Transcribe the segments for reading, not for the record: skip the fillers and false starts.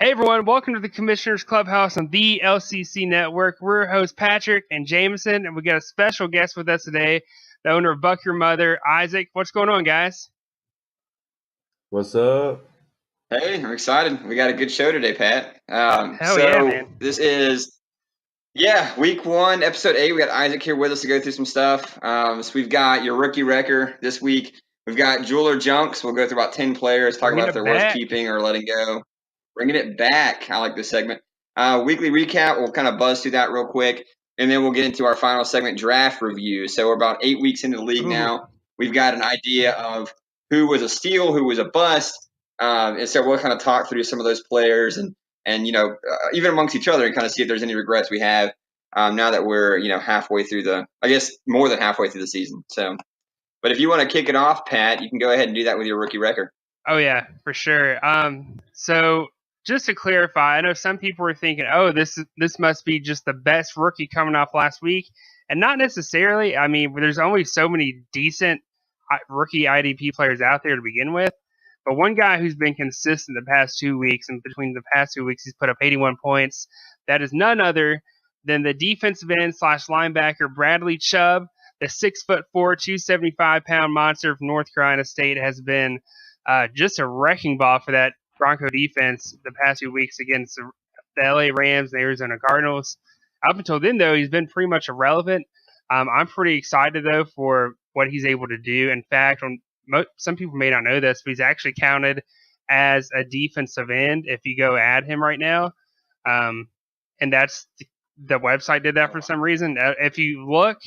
Hey everyone, welcome to the Commissioner's Clubhouse on the LCC Network. We're hosts Patrick and Jameson, and we got a special guest with us today, the owner of Buck Your Mother, Isaac. What's going on, guys? What's up? Hey, I'm excited. We got a good show today, Pat. Hell yeah, man. This is, week 1, episode 8. We got Isaac here with us to go through some stuff. So we've got your rookie wrecker this week. We've got Jeweler Junks. We'll go through about 10 players, talk about if they're worth keeping or letting go. Bringing it back. I like this segment. Weekly recap. We'll kind of buzz through that real quick, and then we'll get into our final segment, draft review. So we're about 8 weeks into the league now. We've got an idea of who was a steal, who was a bust. And so we'll kind of talk through some of those players and even amongst each other and kind of see if there's any regrets we have now that we're, halfway through more than halfway through the season. So, but if you want to kick it off, Pat, you can go ahead and do that with your rookie record. Oh yeah, for sure. So just to clarify, I know some people were thinking, oh, this must be just the best rookie coming off last week. And not necessarily. I mean, there's only so many decent rookie IDP players out there to begin with. But one guy who's been consistent the past 2 weeks, and between the past 2 weeks, he's put up 81 points. That is none other than the defensive end / linebacker Bradley Chubb, the 6'4", 275-pound monster from North Carolina State, has been just a wrecking ball for that Bronco defense the past 2 weeks against the LA Rams and the Arizona Cardinals. Up until then, though, he's been pretty much irrelevant. I'm pretty excited, though, for what he's able to do. In fact, some people may not know this, but he's actually counted as a defensive end if you go add him right now. And that's the website did that for some reason. If you look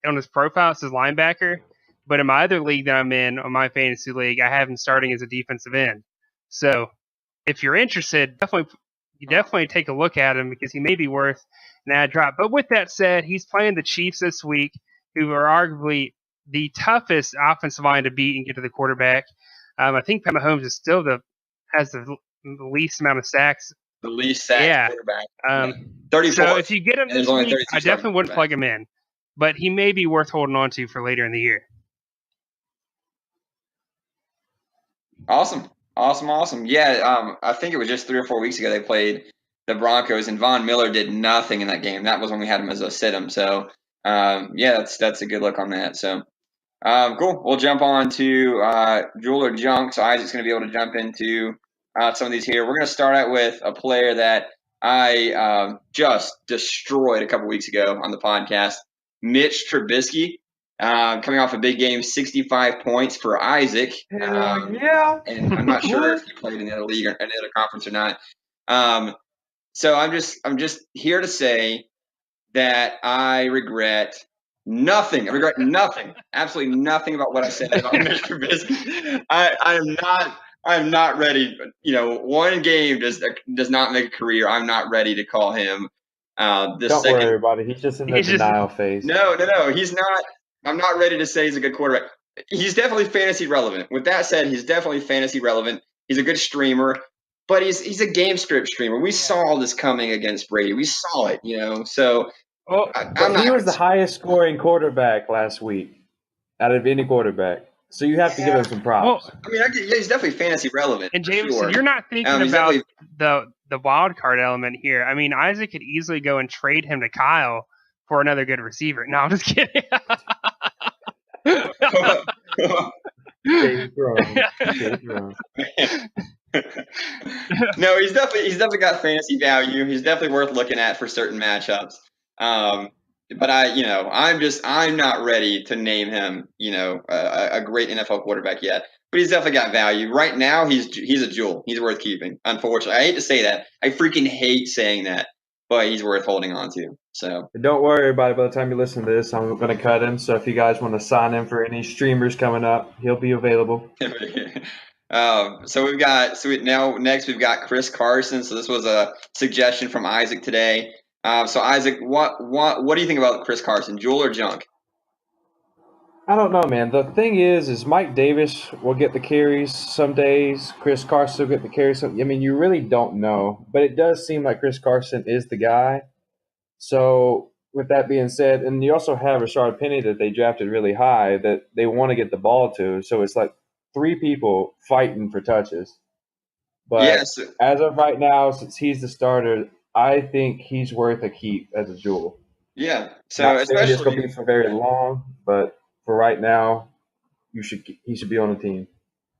on his profile, it says linebacker. But in my other league that I'm in, on my fantasy league, I have him starting as a defensive end. So if you're interested, definitely take a look at him because he may be worth an ad drop. But with that said, he's playing the Chiefs this week, who are arguably the toughest offensive line to beat and get to the quarterback. I think Pat Mahomes is still has the least amount of sacks. The least sacks quarterback. 34. So if you get him this week, I definitely wouldn't plug him in. But he may be worth holding on to for later in the year. Awesome. Yeah, I think it was just 3 or 4 weeks ago they played the Broncos, and Von Miller did nothing in that game. That was when we had him as a sit-em. So, that's a good look on that. So, cool. We'll jump on to Jeweler Junk. So Isaac's going to be able to jump into some of these here. We're going to start out with a player that I just destroyed a couple weeks ago on the podcast, Mitch Trubisky. Coming off a big game, 65 points for Isaac. Yeah. And I'm not sure if he played in the other league or any other conference or not. So I'm just here to say that I regret nothing. Absolutely nothing about what I said about Mitch Trubisky. I am not ready. One game does not make a career. I'm not ready to call him. Don't worry, everybody. He's just in the denial phase. No. He's not. I'm not ready to say he's a good quarterback. He's definitely fantasy relevant. With that said, he's definitely fantasy relevant. He's a good streamer, but he's a game script streamer. We saw this coming against Brady. We saw it, So he was the highest scoring quarterback last week out of any quarterback. So you have to give him some props. Well, he's definitely fantasy relevant. And James, sure. You're not thinking about the wild card element here. I mean, Isaac could easily go and trade him to Kyle for another good receiver. No, I'm just kidding. No, he's definitely got fantasy value. He's definitely worth looking at for certain matchups. But I'm not ready to name him, a great NFL quarterback yet. But he's definitely got value. Right now, he's a jewel. He's worth keeping. Unfortunately, I hate to say that. I freaking hate saying that. But he's worth holding on to. So don't worry, everybody. By the time you listen to this, I'm going to cut him. So if you guys want to sign him for any streamers coming up, he'll be available. Next we've got Chris Carson. So this was a suggestion from Isaac today. So Isaac, what do you think about Chris Carson, jewel or junk? I don't know, man. The thing is Mike Davis will get the carries some days. Chris Carson will get the carries. I mean, you really don't know. But it does seem like Chris Carson is the guy. So with that being said, and you also have Rashard Penny that they drafted really high that they want to get the ball to. So it's like 3 people fighting for touches. But Yes. as of right now, since he's the starter, I think he's worth a keep as a jewel. Yeah. So Not saying it's going especially to be for very long, but for right now, he should be on the team.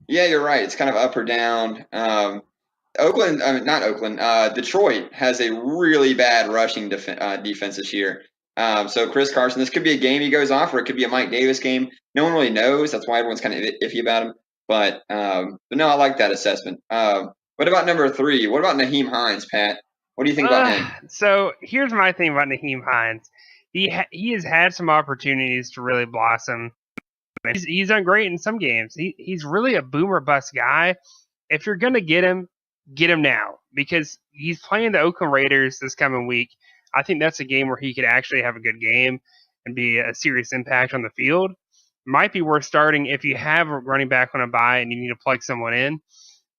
Yeah, you're right. It's kind of up or down. Oakland, not Oakland, Detroit has a really bad rushing defense this year. So Chris Carson, this could be a game he goes off, or it could be a Mike Davis game. No one really knows. That's why everyone's kind of iffy about him. But no, I like that assessment. What about number 3? What about Naheem Hines, Pat? What do you think about him? So here's my thing about Naheem Hines. He has had some opportunities to really blossom. He's done great in some games. He's really a boomer bust guy. If you're gonna get him now, because he's playing the Oakland Raiders this coming week. I think that's a game where he could actually have a good game and be a serious impact on the field. Might be worth starting if you have a running back on a bye and you need to plug someone in.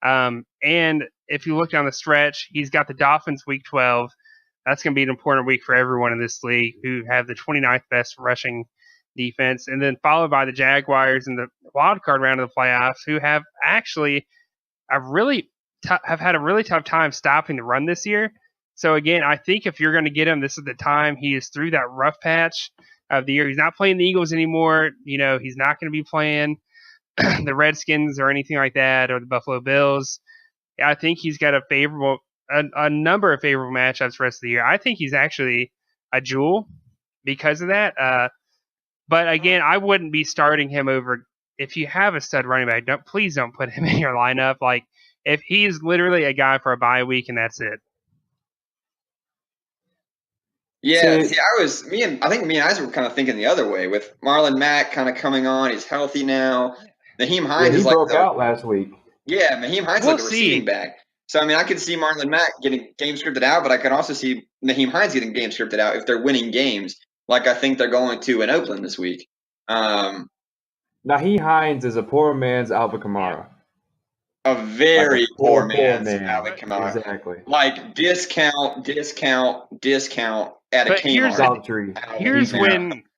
And if you look down the stretch, he's got the Dolphins week 12. That's going to be an important week for everyone in this league who have the 29th best rushing defense, and then followed by the Jaguars in the wild card round of the playoffs, who have actually have had a really tough time stopping the run this year. So again, I think if you're going to get him, this is the time. He is through that rough patch of the year. He's not playing the Eagles anymore. He's not going to be playing the Redskins or anything like that, or the Buffalo Bills. I think he's got a number of favorable matchups the rest of the year. I think he's actually a jewel because of that. But again, I wouldn't be starting him over. If you have a stud running back, please don't put him in your lineup. Like, if he's literally a guy for a bye week and that's it. Yeah, I think me and Isaac were kind of thinking the other way with Marlon Mack kind of coming on. He's healthy now. Naheem Hines he is like broke out last week. Yeah, Naheem Hines is like the receiving back. So, I mean, I could see Marlon Mack getting game scripted out, but I could also see Naheem Hines getting game scripted out if they're winning games, like I think they're going to in Oakland this week. Naheem Hines is a poor man's Alvin Kamara. A very poor man's Alvin Kamara. Exactly. Like discount at a Kmart. Here's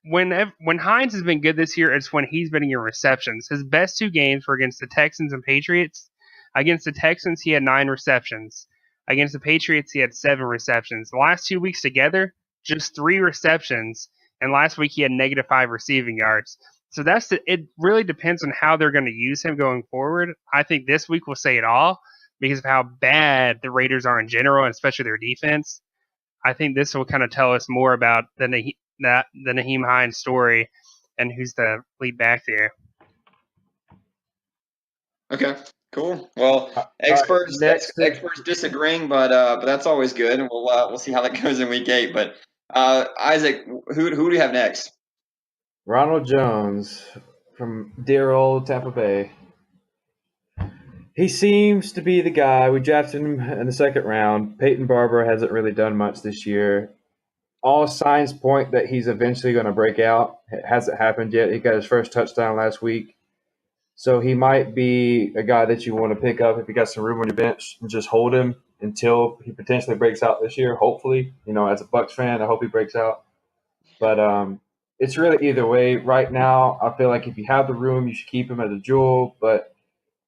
when Hines has been good this year, it's when he's been in your receptions. His best 2 games were against the Texans and Patriots. Against the Texans, he had 9 receptions. Against the Patriots, he had 7 receptions. The last 2 weeks together, just 3 receptions. And last week, he had -5 receiving yards. So it really depends on how they're going to use him going forward. I think this week will say it all because of how bad the Raiders are in general, and especially their defense. I think this will kind of tell us more about the Naheem Hines story and who's the lead back there. Okay, cool. Well, experts disagreeing, but that's always good, and we'll see how that goes in week 8. But Isaac, who do you have next? Ronald Jones from dear old Tampa Bay. He seems to be the guy. We drafted him in the 2nd round. Peyton Barber hasn't really done much this year. All signs point that he's eventually going to break out. It hasn't happened yet. He got his first touchdown last week. So he might be a guy that you want to pick up if you got some room on your bench and just hold him until he potentially breaks out this year. Hopefully, as a Bucs fan, I hope he breaks out. But it's really either way. Right now, I feel like if you have the room, you should keep him as a jewel. But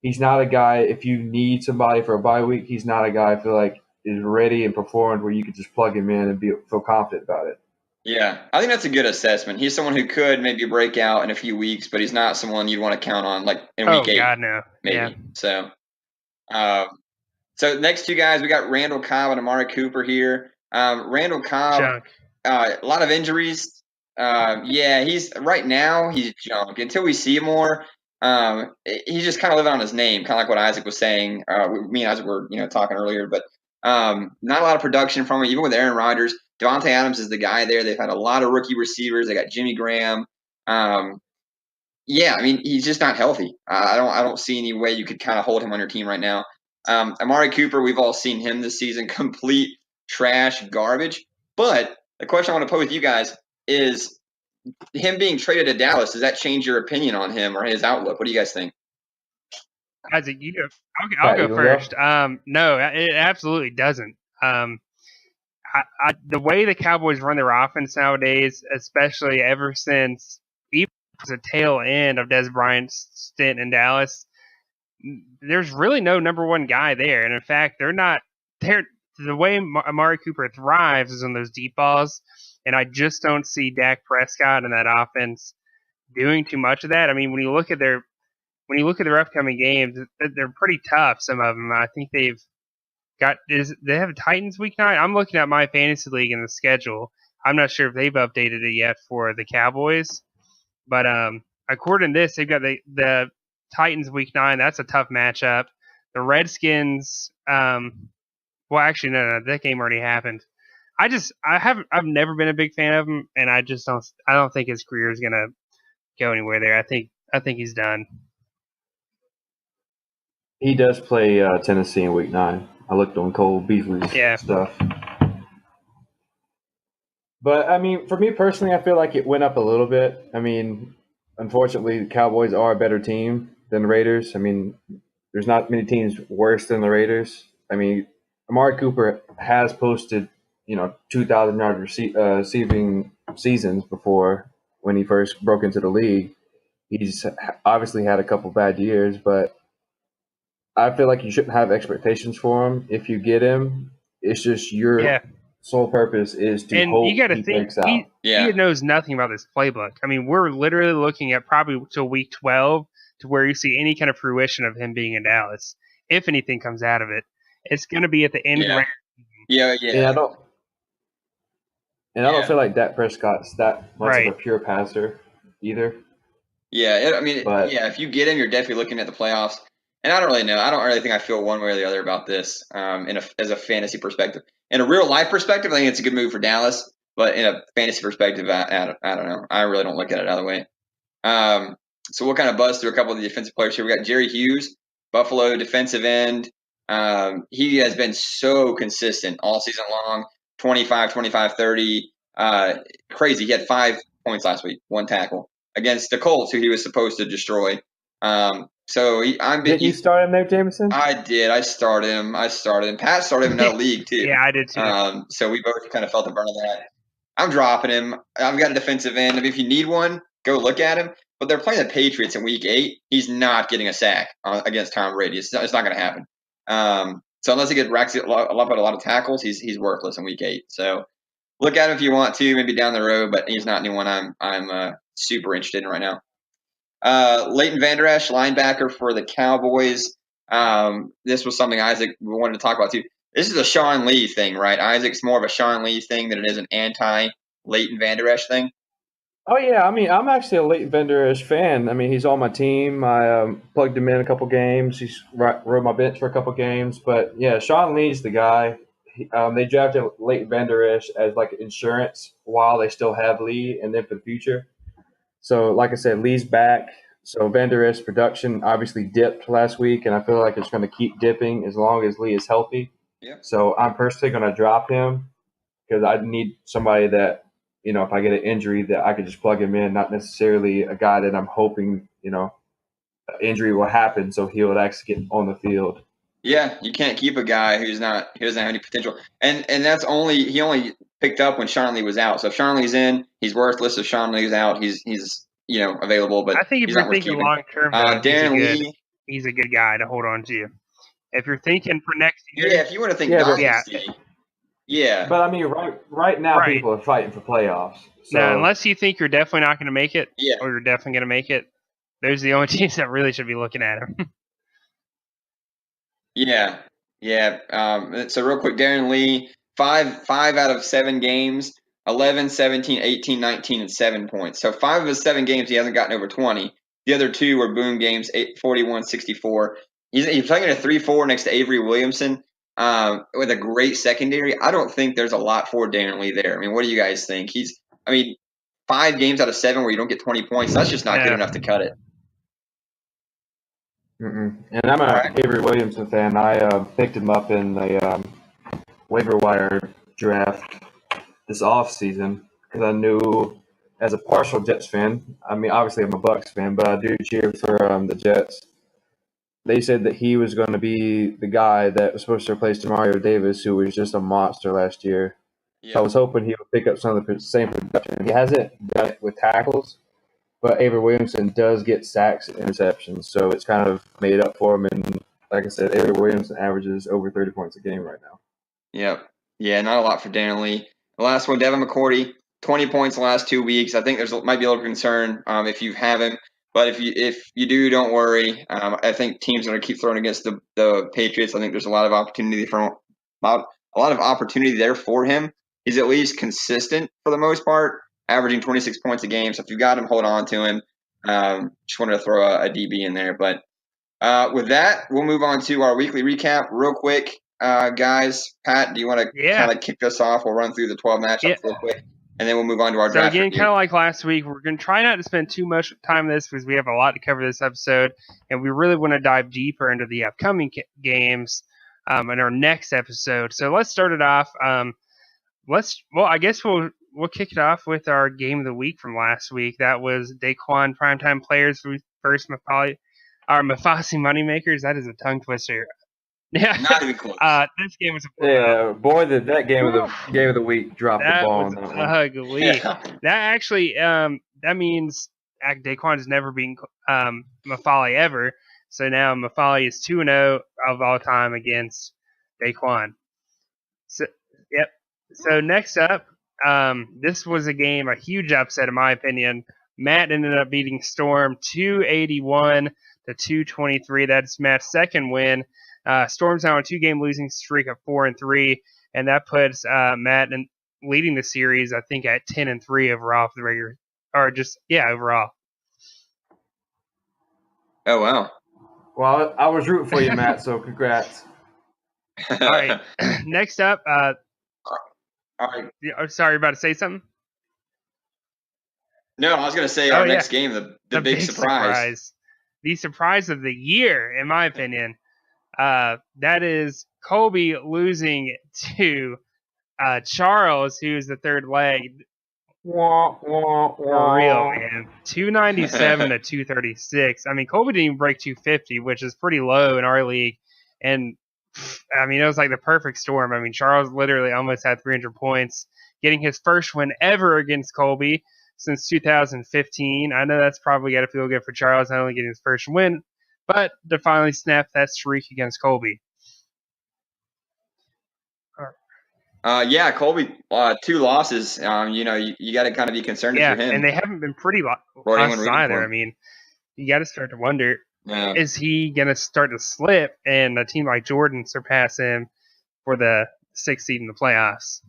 he's not a guy, if you need somebody for a bye week, he's not a guy I feel like is ready and performed where you could just plug him in and feel confident about it. Yeah, I think that's a good assessment. He's someone who could maybe break out in a few weeks, but he's not someone you'd want to count on like in week 8. God, no. Maybe. Yeah. So next 2 guys, we got Randall Cobb and Amari Cooper here. Randall Cobb, a lot of injuries. He's junk. Until we see him more, he's just kind of living on his name, kind of like what Isaac was saying. Me and Isaac were talking earlier, but not a lot of production from him, even with Aaron Rodgers. Devontae Adams is the guy there. They've had a lot of rookie receivers. They got Jimmy Graham. He's just not healthy. I don't see any way you could kind of hold him on your team right now. Amari Cooper, we've all seen him this season, complete trash, garbage. But the question I want to pose with you guys is him being traded to Dallas, does that change your opinion on him or his outlook? What do you guys think? Isaac, you go. I'll go first. No, it absolutely doesn't. The way the Cowboys run their offense nowadays, especially ever since even the tail end of Des Bryant's stint in Dallas, there's really no number one guy there. And in fact, the way Amari Cooper thrives is on those deep balls. And I just don't see Dak Prescott and that offense doing too much of that. I mean, when you look at their upcoming games, they're pretty tough. Some of them, I think they have Titans week 9. I'm looking at my fantasy league and the schedule. I'm not sure if they've updated it yet for the Cowboys, but according to this, they've got the Titans week 9. That's a tough matchup. The Redskins, well, actually, no, that game already happened. I've never been a big fan of him, and I don't think his career is gonna go anywhere there. I think he's done. He does play Tennessee in week 9. I looked on Cole Beasley's stuff. But, I mean, for me personally, I feel like it went up a little bit. I mean, unfortunately, the Cowboys are a better team than the Raiders. I mean, there's not many teams worse than the Raiders. I mean, Amari Cooper has posted, 2,000-yard receiving seasons before when he first broke into the league. He's obviously had a couple bad years, but I feel like you shouldn't have expectations for him. If you get him, it's just your sole purpose is to hope you gotta he think, breaks out. He knows nothing about this playbook. I mean, we're literally looking at probably till week 12 to where you see any kind of fruition of him being in Dallas. If anything comes out of it, it's going to be at the end. Yeah. I don't feel like Dak Prescott's that much of a pure passer either. Yeah, if you get him, you're definitely looking at the playoffs. And I don't really know. I don't really think I feel one way or the other about this as a fantasy perspective. In a real life perspective, I think it's a good move for Dallas. But in a fantasy perspective, I don't know. I really don't look at it either way. So we'll kind of buzz through a couple of the defensive players here. We got Jerry Hughes, Buffalo defensive end. He has been so consistent all season long, 25, 30. Crazy. He had 5 points last week, 1 tackle against the Colts, who he was supposed to destroy. Did you start him there, Jameson? I did. I started him. Pat started him in another league too. Yeah, I did too. So we both kind of felt the burn of that. I'm dropping him. I've got a defensive end. I mean, if you need one, go look at him. But they're playing the Patriots in week 8. He's not getting a sack against Tom Brady. It's not going to happen. So unless he racks a lot of tackles, he's worthless in week 8. So look at him if you want to, maybe down the road. But he's not anyone I'm super interested in right now. Leighton Vander Esch, linebacker for the Cowboys. This was something Isaac wanted to talk about too. This is a Sean Lee thing, right? Isaac, it's more of a Sean Lee thing than it is an anti-Leighton Vander Esch thing. Oh, yeah. I mean, I'm actually a Leighton Vander Esch fan. I mean, he's on my team. I plugged him in a couple games. He's rode my bench for a couple games. But, yeah, Sean Lee's the guy. They drafted Leighton Vander Esch as, like, insurance while they still have Lee and then for the future. So, like I said, Lee's back. So, Vander Esch production obviously dipped last week, and I feel like it's going to keep dipping as long as Lee is healthy. Yeah. So, I'm personally going to drop him because I need somebody that, if I get an injury, that I could just plug him in, not necessarily a guy that I'm hoping, an injury will happen so he would actually get on the field. Yeah, you can't keep a guy who doesn't have any potential. And he only picked up when Sean Lee was out. So if Sean Lee's in, he's worthless. If Sean Lee's out, he's available. But I think if you're thinking long term, Darren Lee, he's a good guy to hold on to. If you're thinking for next year, if you want to think dynasty. Yeah. But I mean, right now people are fighting for playoffs. So. No, unless you think you're definitely not going to make it, or you're definitely going to make it, those are the only teams that really should be looking at him. Yeah. So real quick, Darren Lee, 5 out of 7 games, 11, 17, 18, 19, and 7 points. So 5 of his 7 games, he hasn't gotten over 20. The other 2 were boom games, 41, 64. He's playing in a 3-4 next to Avery Williamson. With a great secondary. I don't think there's a lot for Darren Lee there. I mean, what do you guys think? 5 games out of 7 where you don't get 20 points, that's just not good enough to cut it. And I'm an Avery Williamson fan. I picked him up in the waiver wire draft this offseason because I knew, as a partial Jets fan, I mean, obviously I'm a Bucs fan, but I do cheer for the Jets. They said that he was going to be the guy that was supposed to replace Demario Davis, who was just a monster last year. Yeah. So I was hoping he would pick up some of the same production. He hasn't done it with tackles, but Avery Williamson does get sacks and interceptions, so it's kind of made up for him. And like I said, Avery Williamson averages over 30 points a game right now. Yep. Yeah, not a lot for Daniel Lee. The last one, Devin McCourty, 20 points the last 2 weeks. I think might be a little concern if you haven't. But if you do, don't worry. I think teams are going to keep throwing against the Patriots. I think there's a lot of opportunity there for him. He's at least consistent for the most part, averaging 26 points a game. So if you got him, hold on to him. Just wanted to throw a DB in there. But with that, we'll move on to our weekly recap real quick. Guys, Pat, do you want to kind of kick us off? We'll run through the 12 matchups real quick, and then we'll move on to our draft. So again, kind of like last week, we're going to try not to spend too much time on this because we have a lot to cover this episode, and we really want to dive deeper into the upcoming games in our next episode. So let's start it off. I guess we'll kick it off with our game of the week from last week. That was Daquan Primetime Players versus Mafasi Moneymakers. That is a tongue twister. Yeah, not even close. This game was boy, did that game of the week drop the ball on that one. Ugly. Yeah. That actually that means Daquan has never beaten Mafali ever. So now Mafali is 2-0 of all time against Daquan. So yep. So next up, this was a huge upset in my opinion. Matt ended up beating Storm 281 to 223. That's Matt's second win. Storm's now on a 2-game losing streak of 4-3, and that puts Matt leading the series, I think, at 10-3 overall for the regular, or just overall. Oh wow! Well, I was rooting for you, Matt. So congrats. All right. Next up, all right. Sorry, about to say something. No, I was going to say our next game, the big surprise. The surprise of the year, in my opinion. That is Colby losing to Charles, who's the third leg. For real, man. 297 to 236. I mean, Colby didn't even break 250, which is pretty low in our league. And, I mean, it was like the perfect storm. I mean, Charles literally almost had 300 points, getting his first win ever against Colby since 2015. I know that's probably got to feel good for Charles, not only getting his first win, but to finally snap that streak against Colby. Colby, 2 losses. You got to kind of be concerned for him. And they haven't been pretty losses either. I mean, you got to start to wonder, is he going to start to slip and a team like Jordan surpass him for the 6th seed in the playoffs?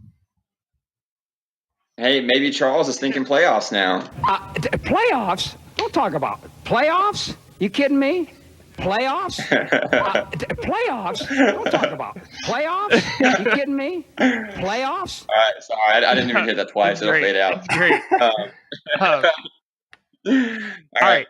Hey, maybe Charles is thinking playoffs now. Playoffs? Don't talk about it. Playoffs? You kidding me? Playoffs? Playoffs? Don't talk about it. Playoffs? You kidding me? Playoffs? All right, sorry. I didn't even hear that twice. It'll fade out. Great. All right.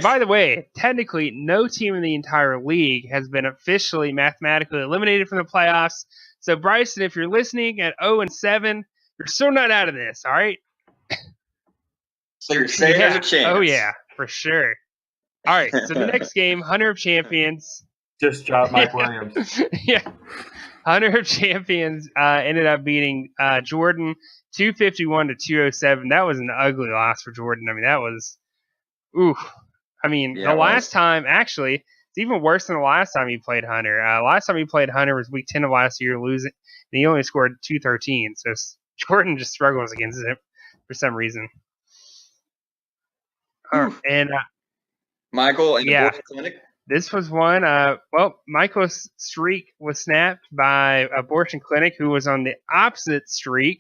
By the way, technically, no team in the entire league has been officially mathematically eliminated from the playoffs. So, Bryson, if you're listening at 0-7, you're still not out of this, all right? So you're saying there's a chance. Oh, yeah, for sure. All right, so the next game, Hunter of Champions. Just dropped Mike Williams. Hunter of Champions ended up beating Jordan 251 to 207. That was an ugly loss for Jordan. I mean, that was, the last time, actually, it's even worse than the last time he played Hunter. Last time he played Hunter was week 10 of last year, losing, and he only scored 213. So Jordan just struggles against it for some reason. And Michael in the Abortion Clinic. This was one. Michael's streak was snapped by Abortion Clinic, who was on the opposite streak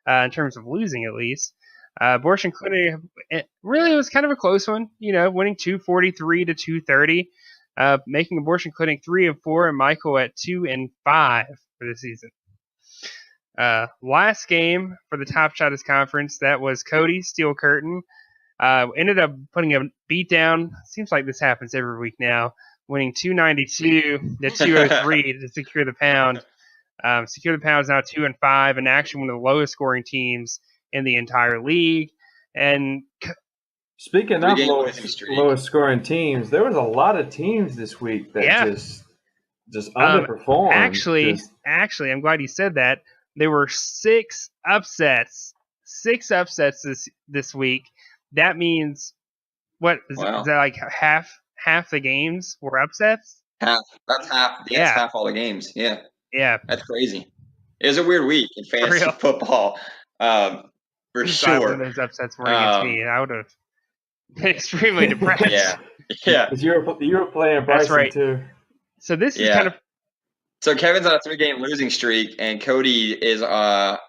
in terms of losing, at least. Abortion Clinic, it really was kind of a close one, winning 243 to 230, making Abortion Clinic 3-4, and Michael at 2-5 for the season. Last game for the Top Shotters Conference, that was Cody Steel Curtain. Ended up putting a beat down. Seems like this happens every week now. Winning 292 to 203 to secure the pound. Secure the pound is now 2-5, and actually one of the lowest scoring teams in the entire league. And speaking of lowest scoring teams, there was a lot of teams this week that just underperformed. Actually, I'm glad you said that. There were 6 upsets. 6 upsets this week. That means what is that like half the games were upsets? Half. That's half. Yeah, it's half all the games. Yeah. Yeah. That's crazy. It was a weird week in fantasy football, for sure. When those upsets weren't against me, and I would have been extremely depressed. Yeah. Because you were playing Bryson too. So this is kind of. So Kevin's on a 3-game losing streak, and Cody is winning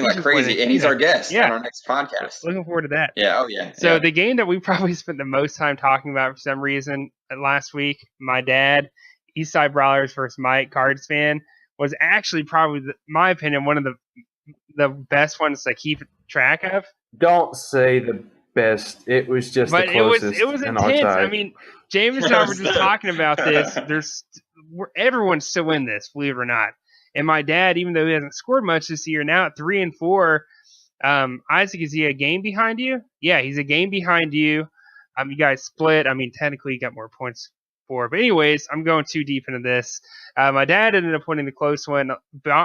like crazy, and he's our guest on our next podcast. Looking forward to that. Yeah. Oh yeah. So the game that we probably spent the most time talking about for some reason last week, my dad, Eastside Brawlers versus Mike, Cards fan, was actually probably, my opinion, one of the best ones to keep track of. Don't say the best. It was just the closest. It was intense. I mean, James and I were just talking about this. Everyone's still in this, believe it or not. And my dad, even though he hasn't scored much this year, now at 3-4, Isaac, is he a game behind you? Yeah, he's a game behind you. You guys split. I mean, technically, you got more points for. But anyways, I'm going too deep into this. My dad ended up winning the close one,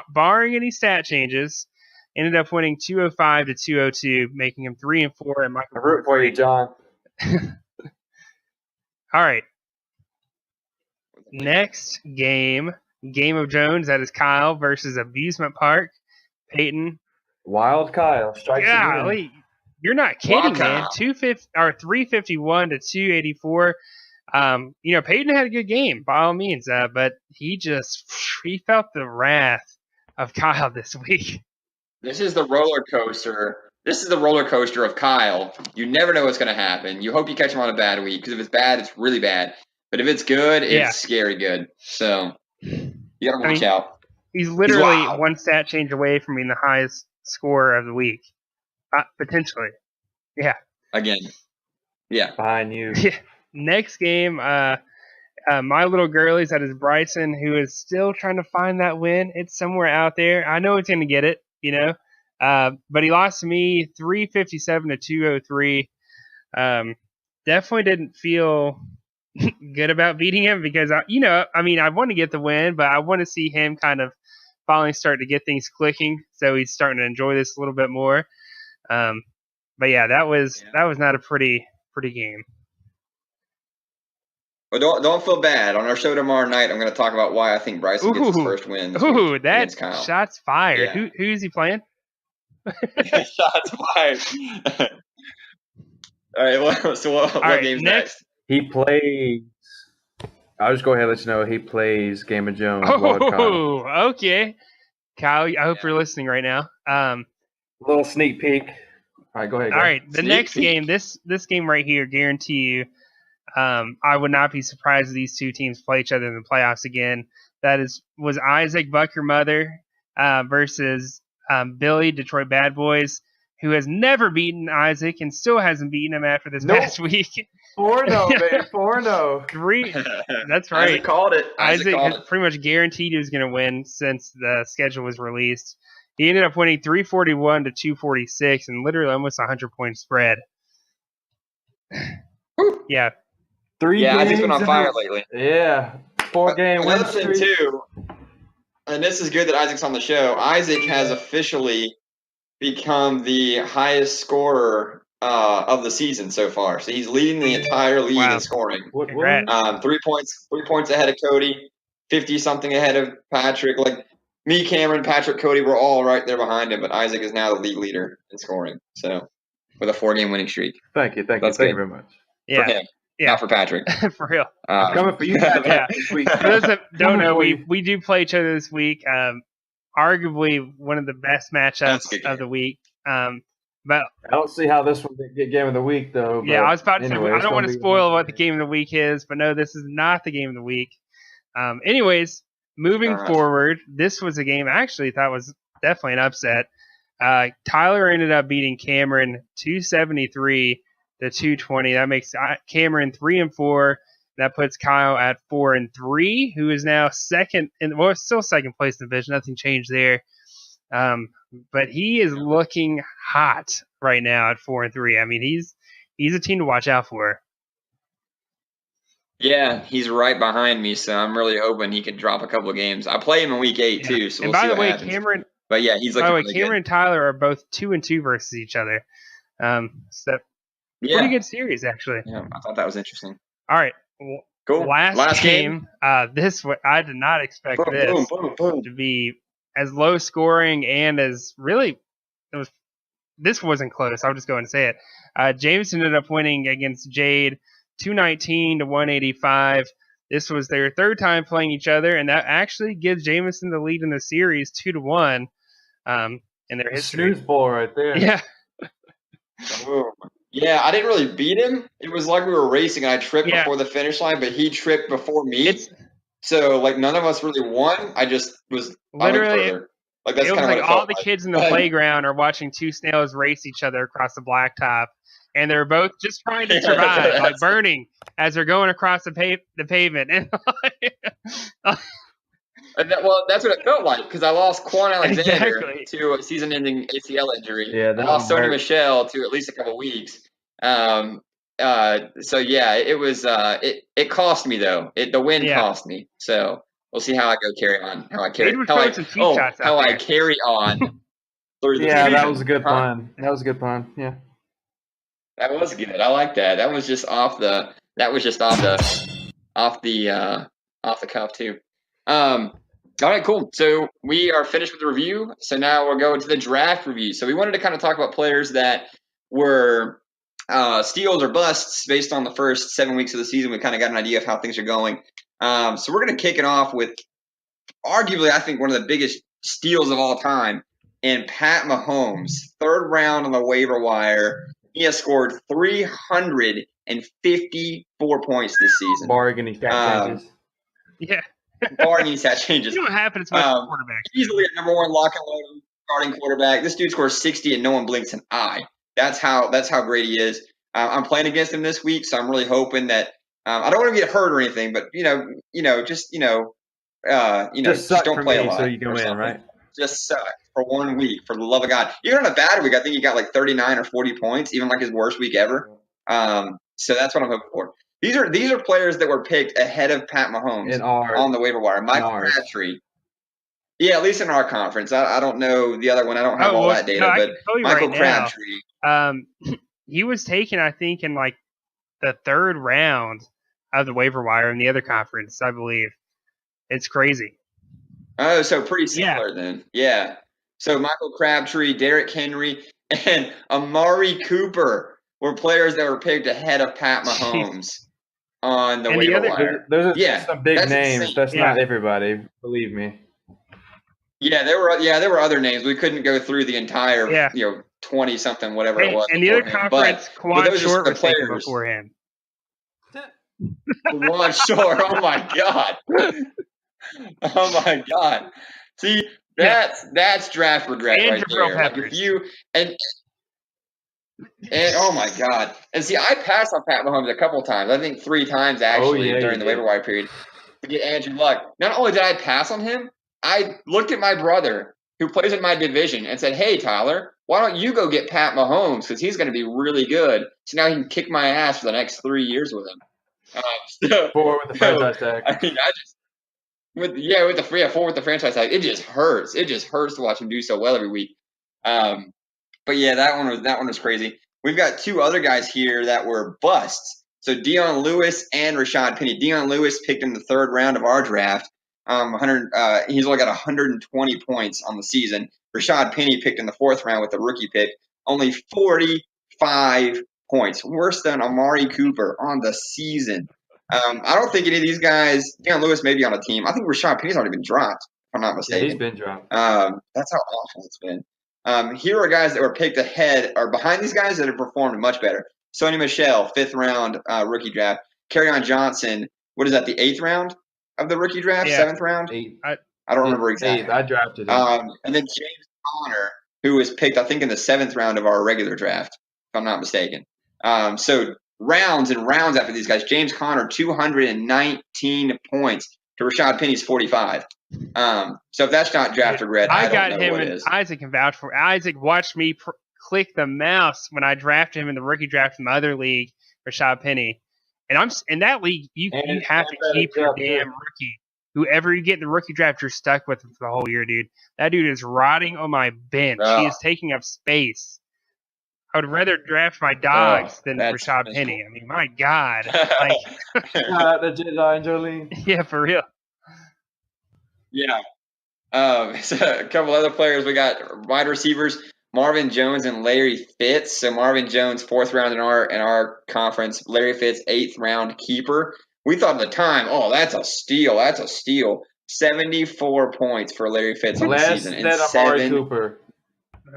barring any stat changes. Ended up winning 205 to 202, making him 3-4. And Michael, I root for you, John. All right. Next game of Jones. That is Kyle versus Abusement Park. Peyton. Wild Kyle strikes again. You're not kidding, man. 351 to 284. Peyton had a good game by all means, but he felt the wrath of Kyle this week. This is the roller coaster. This is the roller coaster of Kyle. You never know what's going to happen. You hope you catch him on a bad week, because if it's bad, it's really bad. But if it's good, it's scary good. So you got to watch out. He's literally one stat change away from being the highest scorer of the week. Potentially. Yeah. Again. Yeah. Behind you. Next game, my little girlies, that is Bryson, who is still trying to find that win. It's somewhere out there. I know it's going to get it, but he lost to me 357 to 203. Definitely didn't feel good about beating him because, I want to get the win, but I want to see him kind of finally start to get things clicking. So he's starting to enjoy this a little bit more. But yeah, that was not a pretty game. Well, don't feel bad. On our show tomorrow night, I'm going to talk about why I think Bryson gets his first win. That's shots fired. Yeah. Who is he playing? Shots fired. All right. What game's next? He plays. I'll just go ahead and let you know he plays Game of Jones. Okay. Kyle, I hope you're listening right now. A little sneak peek. All right, go ahead. All right, the next game, this game right here, guarantee you, I would not be surprised if these two teams play each other in the playoffs again. That was Isaac Buck Your Mother versus Billy Detroit Bad Boys, who has never beaten Isaac and still hasn't beaten him after this past week. 4-0, baby. 4-0. That's right. Isaac called it. Isaac has pretty much guaranteed he was going to win since the schedule was released. He ended up winning 341 to 246 and literally almost 100-point spread. Yeah. Isaac's been on fire lately. Yeah. 4-game win streak. Another thing, too, and this is good that Isaac's on the show, Isaac has officially become the highest scorer of the season so far. So he's leading the entire league in scoring. 3 points ahead of Cody, 50-something ahead of Patrick. Like, me, Cameron, Patrick, Cody, we're all right there behind him, but Isaac is now the league leader in scoring. So, with a 4-game winning streak. Thank you you very much. Yeah. For him, not for Patrick. For real. I'm coming for you guys this week. For those that don't know, we do play each other this week. Arguably one of the best matchups of the week. But I don't see how this one get game of the week, though. Yeah, I was about to say, I don't want to spoil what the game of the week is, but no, this is not the game of the week. Anyways, moving forward, this was a game I actually thought was definitely an upset. Tyler ended up beating Cameron 273 to 220. That makes Cameron 3-4. That puts Kyle at 4-3, who is now second still second place in the division. Nothing changed there. But he is looking hot right now at 4-3. I mean, he's a team to watch out for. Yeah, he's right behind me, so I'm really hoping he can drop a couple of games. I play him in week 8 too, so we'll see what happens. Cameron. But yeah, he's looking really Cameron good. and Tyler are both 2-2 versus each other. So Pretty good series, actually. Yeah, I thought that was interesting. All right. Cool. Last game. I did not expect this to be as low scoring and as really this wasn't close. I'll just go and say it. James ended up winning against Jade 219 to 185. This was their third time playing each other, and that actually gives Jameson the lead in the series 2-1 in their history. Snooze ball right there. Yeah. Yeah, I didn't really beat him. It was like we were racing, and I tripped before the finish line, but he tripped before me. So, like, none of us really won. I just was literally. Like, that's it was kind of like all the kids in the playground are watching two snails race each other across the blacktop, and they're both just trying to survive, like burning as they're going across the pavement. And well, that's what it felt like because I lost Quan Alexander to a season-ending ACL injury. Yeah, I lost Sony Michel to at least a couple weeks. So yeah, it was. It cost me though. The win cost me. So we'll see how I carry on. How I carry on through the season. That was a good pun. That was a good pun. Yeah, that was good. I like that. That was just off the. That was just off the cuff too. All right, cool. So we are finished with the review. So now we'll go to the draft review. So we wanted to kind of talk about players that were steals or busts based on the first 7 weeks of the season. We kind of got an idea of how things are going. So we're going to kick it off with arguably, I think, one of the biggest steals of all time in Pat Mahomes. Third round on the waiver wire. He has scored 354 points this season. Bargain stat changes. Yeah. Bargain stat changes. You know what happens with quarterback. Easily a number one lock and load starting quarterback. This dude scores 60 and no one blinks an eye. That's how great he is. I'm playing against him this week, so I'm really hoping that I don't want to get hurt or anything, but just don't play a lot. So you can win, right? Just suck for 1 week, for the love of God. Even on a bad week, I think he got like 39 or 40 points, even like his worst week ever. So that's what I'm hoping for. These are players that were picked ahead of Pat Mahomes on the waiver wire. Michael Crabtree. Yeah, at least in our conference. I don't know the other one. I don't have all that data, but Michael Crabtree. He was taken, I think, in like the third round of the waiver wire in the other conference, I believe. It's crazy. Oh, so pretty similar then. Yeah. So Michael Crabtree, Derrick Henry, and Amari Cooper were players that were picked ahead of Pat Mahomes on the waiver wire. Those are some big names. Insane. That's not everybody, believe me. Yeah, there were other names. We couldn't go through the entire 20-something, whatever it was. And the other conference, Quan Short was taken before him. Quan Short, oh my God. Oh my God. See, that's draft regret right there. Like if you and oh my God. And see, I passed on Pat Mahomes a couple times. I think 3 times actually during the waiver wire period to get Andrew Luck. Not only did I pass on him, I looked at my brother who plays in my division and said, "Hey, Tyler, why don't you go get Pat Mahomes because he's going to be really good. So now he can kick my ass for the next 3 years with him." 4 with the franchise tag. I mean, with the franchise tag. It just hurts. It just hurts to watch him do so well every week. But yeah, that one was crazy. We've got 2 other guys here that were busts. So Dion Lewis and Rashad Penny. Dion Lewis picked in the 3rd round of our draft. He's only got 120 points on the season. Rashad Penny picked in the 4th round with a rookie pick, only 45 points, worse than Amari Cooper on the season. I don't think any of these guys, Dion Lewis may be on a team. I think Rashad Penny's already been dropped, if I'm not mistaken. Yeah, he's been dropped. That's how awful it's been. Here are guys that were picked ahead or behind these guys that have performed much better. Sony Michel, 5th round rookie draft. Kerryon Johnson, what is that, the 8th round of the rookie draft? 7th round? 8. I don't remember exactly. 8. I drafted him. And then James Conner, who was picked, I think, in the 7th round of our regular draft, if I'm not mistaken. So rounds and rounds after these guys. James Conner, 219 points to Rashad Penny's 45. So if that's not draft regret, I don't know what is. Isaac can vouch for. Isaac watched me click the mouse when I drafted him in the rookie draft in my other league, Rashad Penny. And I'm in that league. You have to keep your damn rookie. Whoever you get in the rookie draft, you're stuck with him for the whole year, dude. That dude is rotting on my bench. He is taking up space. I would rather draft my dogs than that's Rashad miserable. Penny. I mean, my God. Like, The Jedi and Jolene. yeah, for real. Yeah. So a couple other players. We got wide receivers, Marvin Jones and Larry Fitz. So Marvin Jones, 4th round in our conference. Larry Fitz, 8th round keeper. We thought at the time, oh, that's a steal. That's a steal. 74 points for Larry Fitz on the season. Less than Amari Cooper.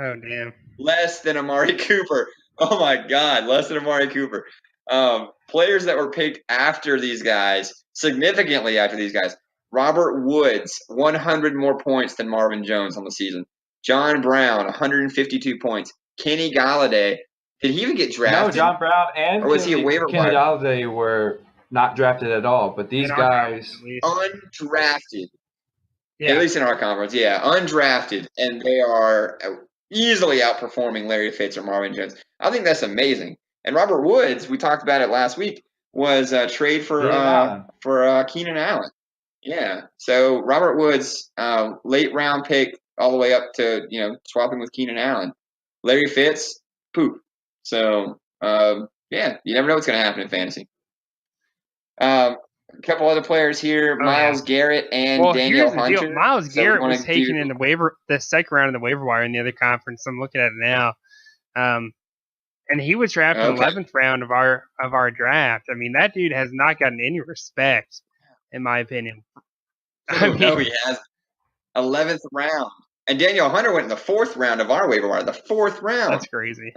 Oh, damn. Less than Amari Cooper. Oh, my God. Less than Amari Cooper. Players that were picked after these guys, significantly after these guys. Robert Woods, 100 more points than Marvin Jones on the season. John Brown, 152 points. Kenny Galladay, did he even get drafted? No, John Brown and or was he a waiver Kenny wire? Galladay were not drafted at all. But these guys, undrafted. Yeah. At least in our conference, yeah, undrafted, and they are easily outperforming Larry Fitz or Marvin Jones. I think that's amazing. And Robert Woods, we talked about it last week, was a trade for Keenan Allen. Yeah, so Robert Woods, late round pick, all the way up to swapping with Keenan Allen. Larry Fitz, poop. So yeah, you never know what's going to happen in fantasy. A couple other players here: Myles Garrett and Daniel Hunter. Deal. Myles Garrett was taken in the second round of the waiver wire in the other conference. I'm looking at it now, and he was drafted 11th round of our draft. I mean, that dude has not gotten any respect, in my opinion. No, he has 11th round, and Daniel Hunter went in the 4th round of our waiver wire. The 4th round. That's crazy.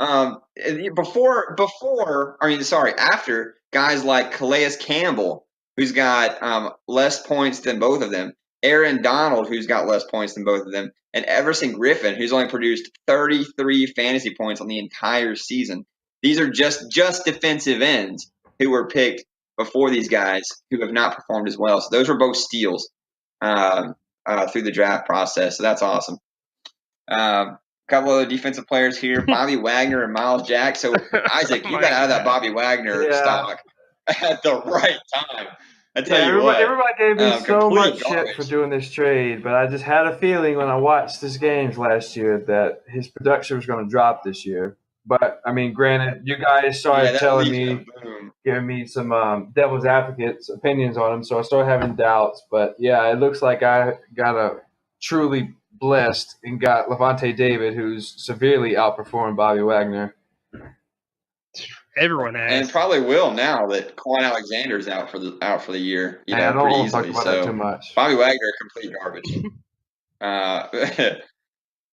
After guys like Calais Campbell, who's got less points than both of them, Aaron Donald, who's got less points than both of them, and Everson Griffin, who's only produced 33 fantasy points on the entire season. These are just defensive ends who were picked before these guys who have not performed as well. So those were both steals through the draft process. So that's awesome. A couple other defensive players here, Bobby Wagner and Miles Jack. So, Isaac, you got out of that Bobby Wagner stock at the right time. I tell you what. Everybody gave me so much shit for doing this trade, but I just had a feeling when I watched his games last year that his production was going to drop this year. But, I mean, granted, you guys started giving me some devil's advocates opinions on him, so I started having doubts. But, yeah, it looks like I got a truly blessed and got Levante David, who's severely outperformed Bobby Wagner. Everyone has, and probably will now that Quan Alexander's out for the year. I don't want to talk about that too much. Bobby Wagner, complete garbage.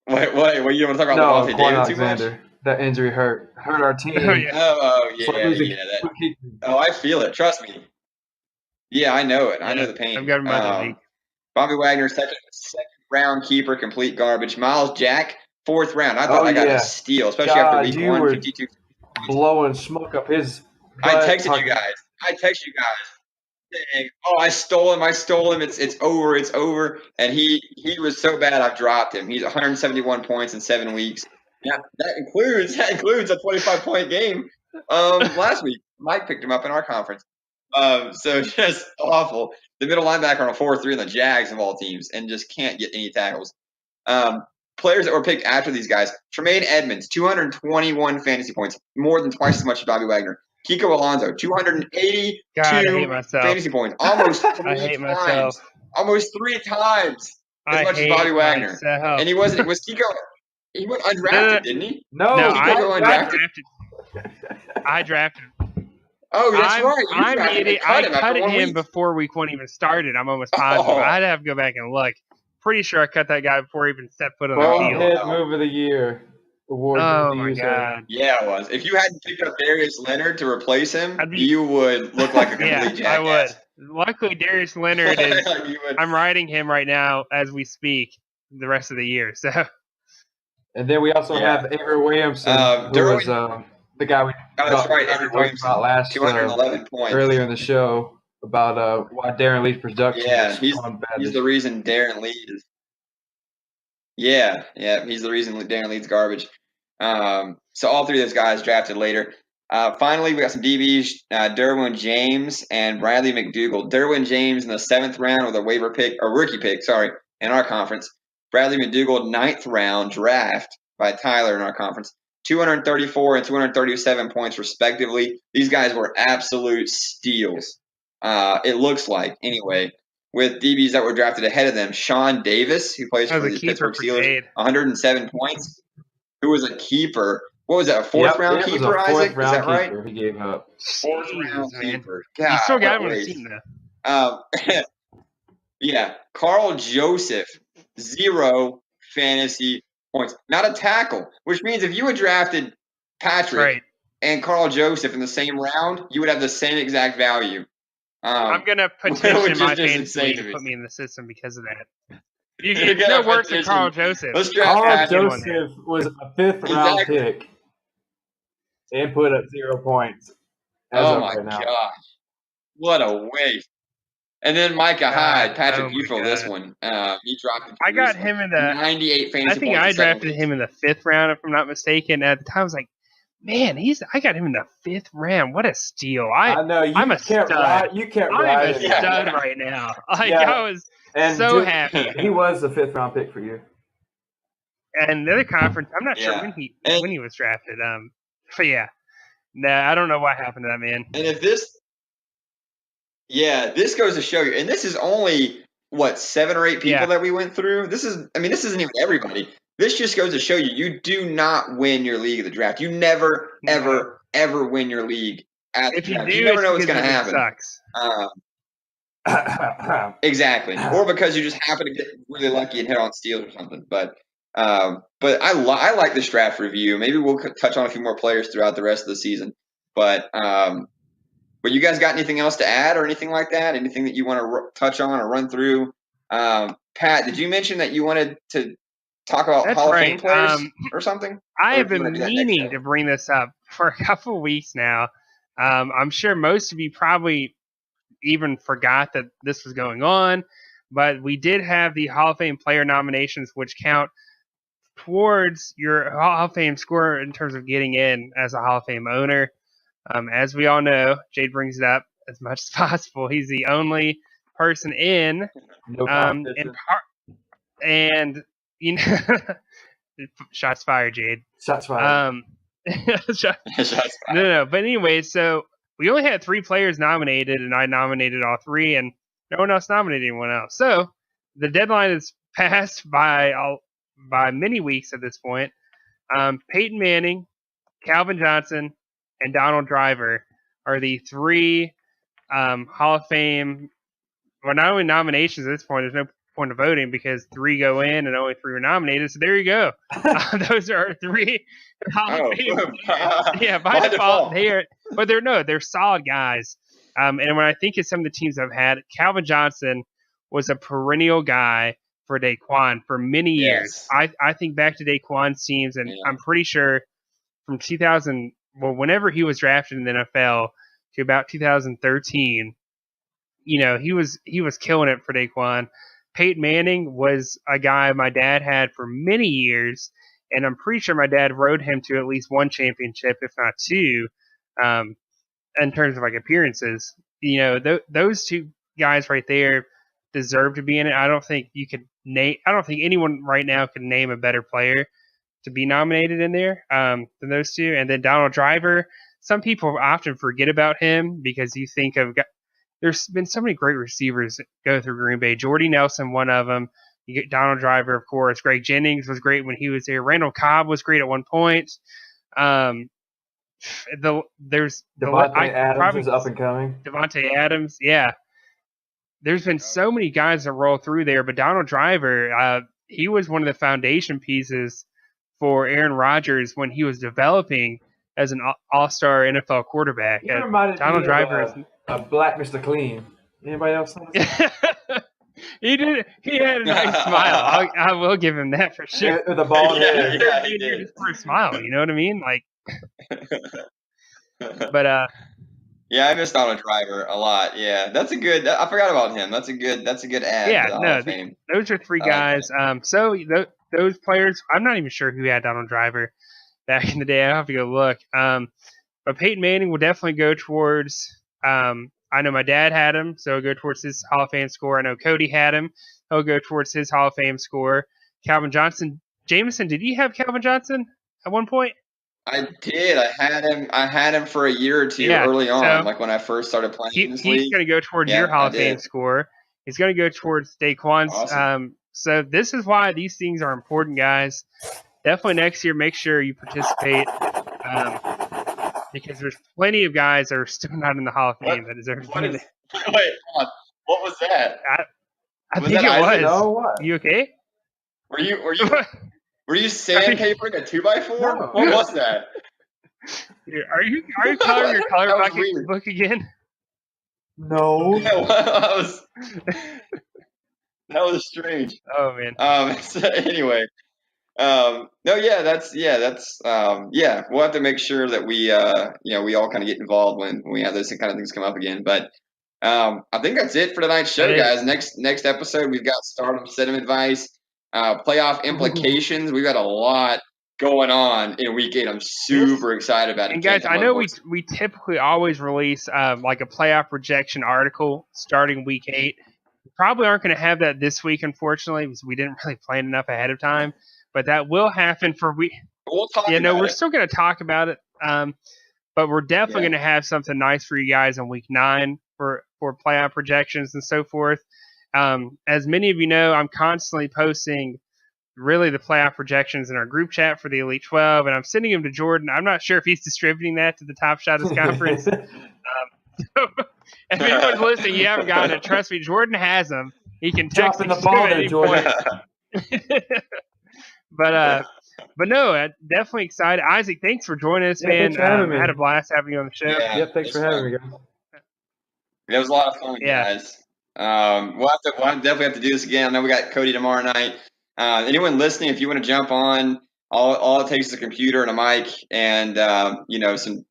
What you want to talk about Levante David too much? That injury hurt our team. I feel it. Trust me. Yeah, I know it. I know the pain. I've got my Bobby Wagner, second round keeper, complete garbage. Miles Jack, 4th round. I thought I got a steal, especially after week 1, 52. Blowing smoke up his butt. I texted you guys saying, I stole him. It's over. And he was so bad I've dropped him. He's 171 points in 7 weeks. Yeah, that includes a 25-point game last week. Mike picked him up in our conference. So just awful. The middle linebacker on a 4-3 in the Jags of all teams and just can't get any tackles. Players that were picked after these guys: Tremaine Edmonds, 221 fantasy points, more than twice as much as Bobby Wagner. Kiko Alonso, 282 fantasy points, almost 3 times. Almost 3 times as much as Bobby Wagner. And he was Kiko. He went undrafted, didn't he? No, I drafted. Oh, that's right. I'm an idiot. I cut him before week 1 even started. I'm almost positive. I'd have to go back and look. Pretty sure I cut that guy before he even stepped foot on the field. Head move of the year. Oh my God! Yeah, it was. If you hadn't picked up Darius Leonard to replace him, you would look like a complete jackass. I would. Luckily, Darius Leonard is. I'm riding him right now as we speak. The rest of the year, so. And then we also have Avery Williamson, who was the guy we talked about last 211 points earlier in the show about why Darren Lee's production. Yeah, he's the reason Darren Lee is. Yeah, he's the reason Darren Lee's garbage. So all 3 of those guys drafted later. Finally, we got some DBs: Derwin James and Bradley McDougald. Derwin James in the 7th round with a rookie pick, in our conference. Bradley McDougald, 9th round draft by Tyler in our conference. 234 and 237 points respectively. These guys were absolute steals. It looks like, anyway, with DBs that were drafted ahead of them. Sean Davis, who plays for the Pittsburgh Steelers, 107 points, who was a keeper. What was that, a fourth-round keeper, Isaac? Is that right? He gave up. Fourth-round keeper. God, you still got him on the team, though. Yeah, Carl Joseph, 0 fantasy points. Not a tackle, which means if you had drafted Patrick and Carl Joseph in the same round, you would have the same exact value. I'm going to petition my fantasy league to put me in the system because of that. It's no worse than Carl Joseph. Carl Joseph was a 5th-round pick and put up 0 points. Oh, my gosh. What a waste. And then Micah Hyde, Patrick, you feel this one. He dropped. I got him in the 98 fantasy. I think I drafted him in the 5th round, if I'm not mistaken. At the time, I was like, man, I got him in the 5th round. What a steal! I know. I'm a stud. I'm a stud right now. I was so happy. He was the 5th-round pick for you. And the other conference, I'm not sure when he was drafted. But yeah, I don't know what happened to that man. And if this. Yeah, this goes to show you, and this is only, 7 or 8 people that we went through? This isn't even everybody. This just goes to show you, you do not win your league at the draft. You never, ever win your league at the draft. You never know what's going to happen. Sucks. Exactly. Or because you just happen to get really lucky and hit on steals or something. But I like this draft review. Maybe we'll touch on a few more players throughout the rest of the season. But you guys got anything else to add or anything like that? Anything that you want to touch on or run through? Pat, did you mention that you wanted to talk about Hall of Fame players or something? I have been meaning to bring this up for a couple of weeks now. I'm sure most of you probably even forgot that this was going on, but we did have the Hall of Fame player nominations, which count towards your Hall of Fame score in terms of getting in as a Hall of Fame owner. As we all know, Jade brings it up as much as possible. He's the only person in. And you know, shots fired, Jade. Shots fired. No. But anyway, so we only had 3 players nominated, and I nominated all 3, and no one else nominated anyone else. So the deadline is passed by many weeks at this point. Peyton Manning, Calvin Johnson, and Donald Driver are the 3 Hall of Fame. Well, not only nominations at this point, there's no point of voting because 3 go in and only 3 were nominated. So there you go. Those are 3 Hall of Fame. Yeah, by default, they're solid guys. And when I think of some of the teams I've had, Calvin Johnson was a perennial guy for Daquan for many years. I think back to Daquan's teams, and I'm pretty sure from 2000. Well, whenever he was drafted in the NFL to about 2013, he was killing it for Daquan. Peyton Manning was a guy my dad had for many years, and I'm pretty sure my dad rode him to at least 1 championship, if not 2, in terms of appearances. Those 2 guys right there deserve to be in it. I don't think anyone right now can name a better player to be nominated in there than those 2. And then Donald Driver, some people often forget about him because you think of there's been so many great receivers go through Green Bay. Jordy Nelson, one of them. You get Donald Driver, of course. Greg Jennings was great when he was there. Randall Cobb was great at one point. There's Devontae Adams is up and coming. Devontae Adams, yeah. There's been so many guys that roll through there, but Donald Driver, he was one of the foundation pieces for Aaron Rodgers when he was developing as an all-star NFL quarterback. Donald Driver is a black Mr. Clean. Anybody else? He did. He had a nice smile. I will give him that for sure. With a bald head. Yeah, he did. For a smile, you know what I mean? But yeah, I miss Donald Driver a lot. Yeah, that's a good. I forgot about him. That's a good add. Yeah, those are 3 guys. So those players, I'm not even sure who had Donald Driver back in the day. I'll have to go look. But Peyton Manning will definitely go towards. I know my dad had him, so he'll go towards his Hall of Fame score. I know Cody had him. He'll go towards his Hall of Fame score. Calvin Johnson. Jameson, did you have Calvin Johnson at one point? I did. I had him for a year or two early on, like when I first started playing in this league. He's going to go towards your Hall of Fame score. He's going to go towards Daquan's. Awesome. So this is why these things are important, guys. Definitely next year, make sure you participate because there's plenty of guys that are still not in the Hall of Fame that deserve to be there. Wait, hold on. What was that? I think it was. No, what? You okay? Were you sandpapering a 2x4? No. What was that? Are you coloring your color bucket book again? No. That was strange. Oh man. So anyway, we'll have to make sure that we we all kind of get involved when we have those kind of things come up again. But I think that's it for tonight's show, guys. Next episode, we've got stardom set advice, playoff implications. We've got a lot going on in week 8. I'm super excited about it. And guys, I know we typically always release like a playoff projection article starting week 8. We probably aren't going to have that this week, unfortunately, because we didn't really plan enough ahead of time. But that will happen for week. We'll talk about we're it. still going to talk about it. But we're definitely going to have something nice for you guys on week 9 for playoff projections and so forth. As many of you know, I'm constantly posting really the playoff projections in our group chat for the Elite 12, and I'm sending them to Jordan. I'm not sure if he's distributing that to the Top Shotters Conference. So, if anyone's listening, you haven't gotten it. Trust me, Jordan has them. He can text in the phone there, Jordan. But no, definitely excited. Isaac, thanks for joining us, man. Thanks for having me. I had a blast having you on the show. Yeah, thanks for having me, guys. It was a lot of fun, guys. We'll definitely have to do this again. I know we got Cody tomorrow night. Anyone listening, if you want to jump on, all it takes is a computer and a mic, and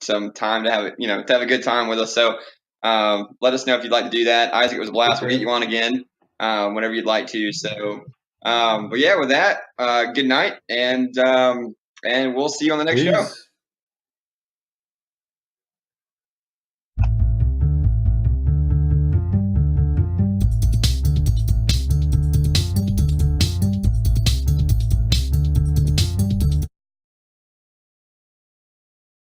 some time to have a good time with us. So let us know if you'd like to do that. Isaac, it was a blast. We'll get you on again whenever you'd like to. So, with that, good night, and we'll see you on the next show.